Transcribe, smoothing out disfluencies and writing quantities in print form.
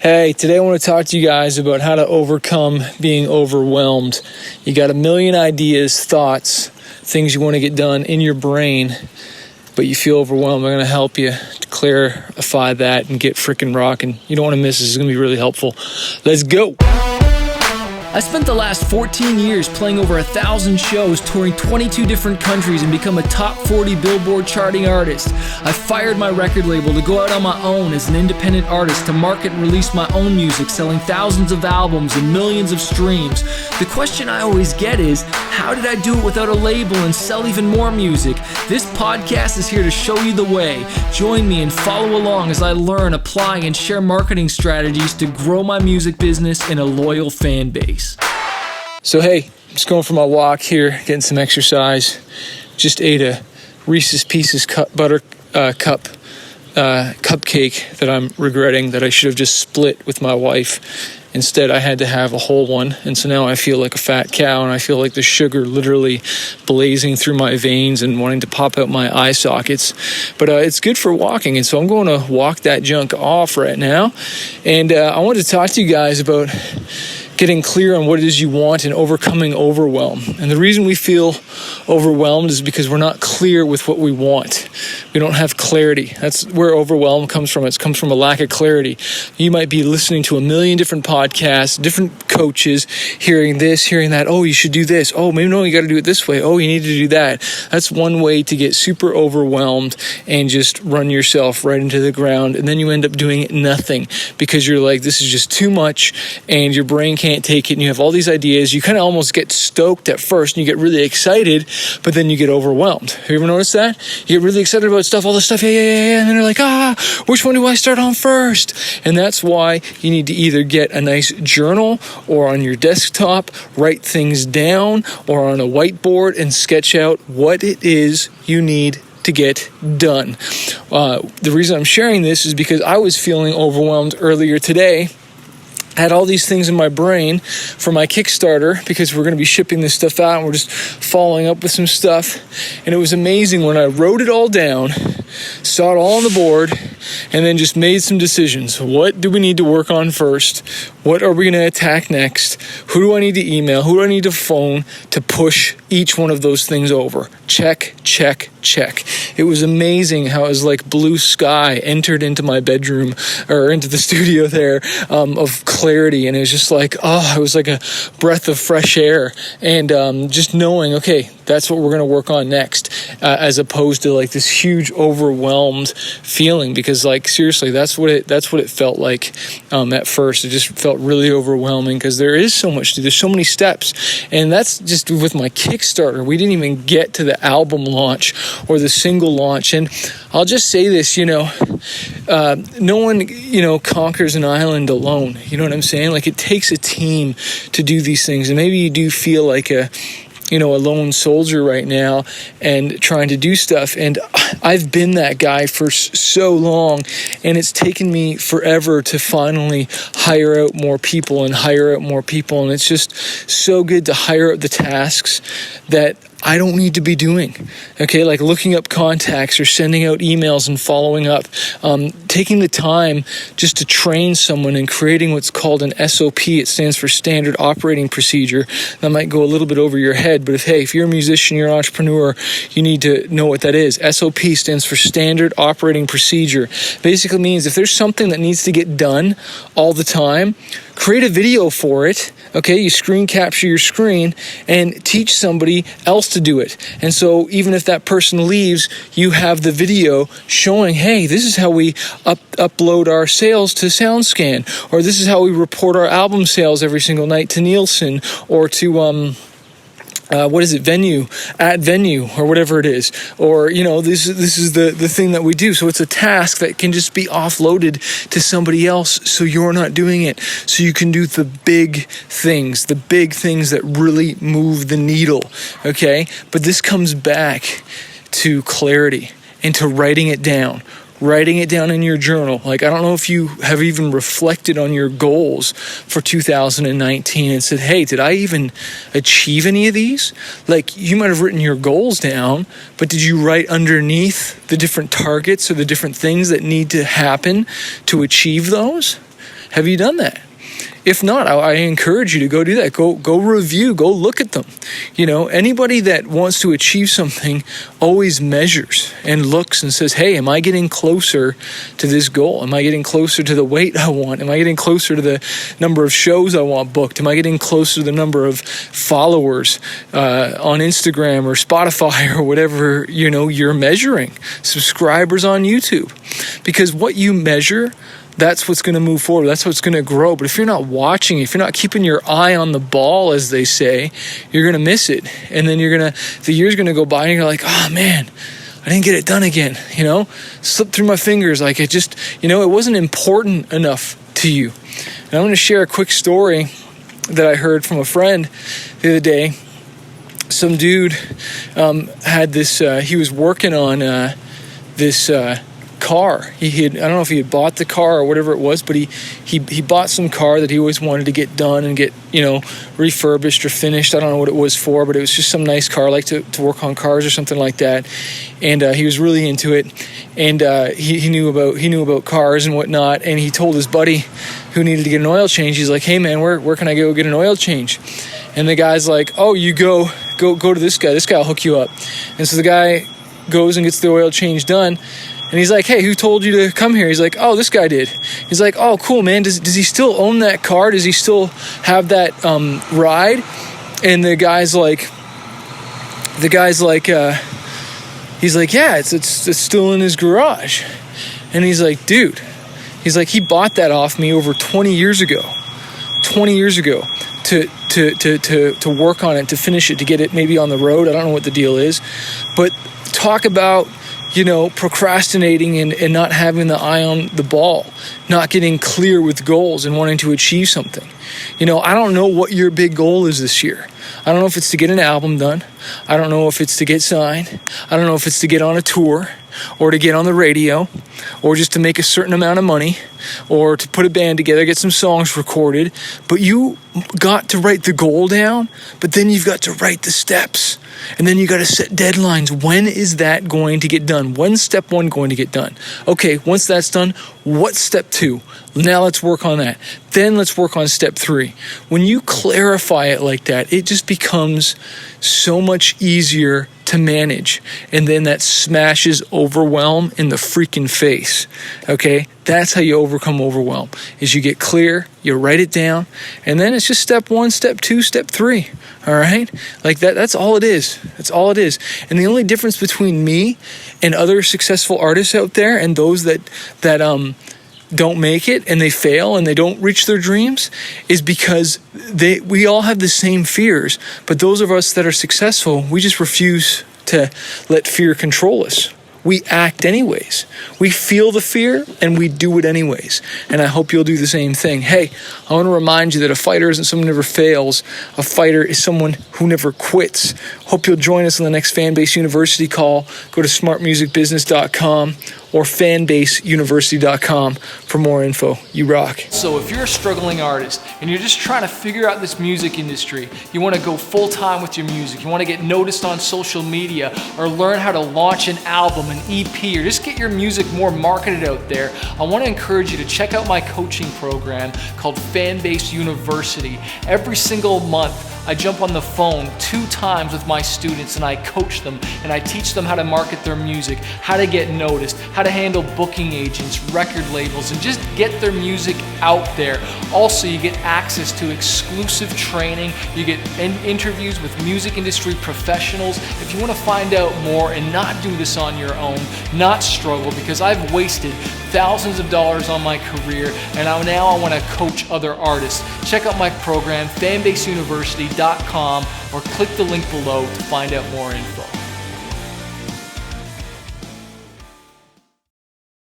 Hey, today I want to talk to you guys about how to overcome being overwhelmed. You got a million ideas, thoughts, things you want to get done in your brain, but you feel overwhelmed. I'm going to help you to clarify that and get freaking rocking. You don't want to miss this. It's going to be really helpful. Let's go. I spent the last 14 years playing over 1,000 shows, touring 22 different countries, and become a top 40 Billboard charting artist. I fired my record label to go out on my own as an independent artist to market and release my own music, selling thousands of albums and millions of streams. The question I always get is, how did I do it without a label and sell even more music? This podcast is here to show you the way. Join me and follow along as I learn, apply, and share marketing strategies to grow my music business and a loyal fan base. So hey, just going for my walk here, getting some exercise. Just ate a Reese's Pieces cupcake that I'm regretting that I should have just split with my wife. Instead, I had to have a whole one, and so now I feel like a fat cow, and I feel like the sugar literally blazing through my veins and wanting to pop out my eye sockets. But it's good for walking, and so I'm going to walk that junk off right now. And I wanted to talk to you guys about getting clear on what it is you want and overcoming overwhelm. And the reason we feel overwhelmed is because we're not clear with what we want. We don't have clarity. That's where overwhelm comes from. It comes from a lack of clarity. You might be listening to a million different podcasts, different coaches, hearing this, hearing that. Oh, you should do this. Oh, maybe no, you got to do it this way. Oh, you need to do that. That's one way to get super overwhelmed and just run yourself right into the ground. And then you end up doing nothing because you're like, this is just too much, and your brain can't take it, and you have all these ideas. You kind of almost get stoked at first and you get really excited, but then you get overwhelmed. Have you ever noticed that? You get really excited about stuff, all this stuff, yeah, and then you're like, which one do I start on first? And that's why you need to either get a nice journal or on your desktop, write things down, or on a whiteboard and sketch out what it is you need to get done. The reason I'm sharing this is because I was feeling overwhelmed earlier today. I had all these things in my brain for my Kickstarter because we're going to be shipping this stuff out and we're just following up with some stuff. And it was amazing when I wrote it all down, saw it all on the board, and then just made some decisions. What do we need to work on first? What are we going to attack next? Who do I need to email? Who do I need to phone to push each one of those things over? Check, check, check. It was amazing how it was like blue sky entered into my bedroom or into the studio there of clarity. And it was just like, it was like a breath of fresh air. And just knowing, okay, that's what we're going to work on next, as opposed to like this huge overwhelmed feeling. Because like, seriously, that's what it felt like at first. It just felt really overwhelming because there is so much to do. There's so many steps. And that's just with my Kickstarter. We didn't even get to the album launch or the single launch. And I'll just say this, no one, conquers an island alone. You know what I'm saying? Like, it takes a team to do these things. And maybe you do feel like a lone soldier right now and trying to do stuff. And I've been that guy for so long, and it's taken me forever to finally hire out more people. And it's just so good to hire out the tasks that I don't need to be doing, okay? Like looking up contacts or sending out emails and following up, taking the time just to train someone and creating what's called an SOP. It stands for Standard Operating Procedure. That might go a little bit over your head, but if you're a musician, you're an entrepreneur, you need to know what that is. SOP stands for Standard Operating Procedure. Basically means if there's something that needs to get done all the time, create a video for it, okay? You screen capture your screen and teach somebody else to do it. And so even if that person leaves, you have the video showing, hey, this is how we upload our sales to SoundScan, or this is how we report our album sales every single night to Nielsen, or to Venue, or whatever it is. Or, this is the thing that we do. So it's a task that can just be offloaded to somebody else so you're not doing it. So you can do the big things that really move the needle, okay? But this comes back to clarity and to writing it down in your journal. Like, I don't know if you have even reflected on your goals for 2019 and said, hey, did I even achieve any of these? Like, you might have written your goals down, but did you write underneath the different targets or the different things that need to happen to achieve those? Have you done that? If not, I encourage you to go do that. Go review, go look at them. Anybody that wants to achieve something always measures and looks and says, hey, am I getting closer to this goal? Am I getting closer to the weight I want? Am I getting closer to the number of shows I want booked? Am I getting closer to the number of followers on Instagram or Spotify or whatever, you're measuring? Subscribers on YouTube. Because what you measure, that's what's going to move forward. That's what's going to grow. But if you're not watching, if you're not keeping your eye on the ball, as they say, you're going to miss it. And then the year's going to go by and you're like, oh man, I didn't get it done again. Slipped through my fingers. Like it wasn't important enough to you. And I'm going to share a quick story that I heard from a friend the other day. Some dude had this, he was working on this car. I don't know if he had bought the car or whatever it was, but he bought some car that he always wanted to get done and get refurbished or finished. I don't know what it was for, but it was just some nice car. I like to work on cars or something like that. And he was really into it, and he knew about cars and whatnot. And he told his buddy who needed to get an oil change, he's like, hey man, where can I go get an oil change? And the guy's like, oh, you go to this guy. This guy will hook you up. And so the guy goes and gets the oil change done. And he's like, hey, who told you to come here? He's like, oh, this guy did. He's like, oh, cool, man. Does he still own that car? Does he still have that ride? And the guy's like, he's like, yeah, it's still in his garage. And he's like, dude, he bought that off me over 20 years ago. 20 years ago to work on it, to finish it, to get it maybe on the road. I don't know what the deal is. But talk about procrastinating and not having the eye on the ball, not getting clear with goals and wanting to achieve something. I don't know what your big goal is this year. I don't know if it's to get an album done. I don't know if it's to get signed. I don't know if it's to get on a tour or to get on the radio or just to make a certain amount of money or to put a band together, get some songs recorded. But you got to write the goal down, but then you've got to write the steps. And then you got to set deadlines. When is that going to get done? When's step 1 going to get done? Okay, once that's done, what's step 2? Now let's work on that. Then let's work on step 3. When you clarify it like that, it just becomes so much easier to manage. And then that smashes overwhelm in the freaking face. Okay? That's how you overcome overwhelm, is you get clear, you write it down, and then it's just step 1, step 2, step 3. All right? Like that's all it is. That's all it is. And the only difference between me and other successful artists out there and those that don't make it and they fail and they don't reach their dreams is because we all have the same fears, but those of us that are successful, we just refuse to let fear control us. We act anyways. We feel the fear and we do it anyways. And I hope you'll do the same thing. Hey, I want to remind you that a fighter isn't someone who never fails. A fighter is someone who never quits. Hope you'll join us on the next Fanbase University call. Go to smartmusicbusiness.com or fanbaseuniversity.com for more info. You rock. So if you're a struggling artist and you're just trying to figure out this music industry, you want to go full time with your music, you want to get noticed on social media or learn how to launch an album, an EP, or just get your music more marketed out there, I want to encourage you to check out my coaching program called Fanbase University. Every single month, I jump on the phone 2 times with my students and I coach them and I teach them how to market their music, how to get noticed, how to handle booking agents, record labels, and just get their music out there. Also, you get access to exclusive training, you get interviews with music industry professionals. If you want to find out more and not do this on your own, not struggle, because I've wasted thousands of dollars on my career and now I want to coach other artists. Check out my program, fanbaseuniversity.com, or click the link below to find out more info.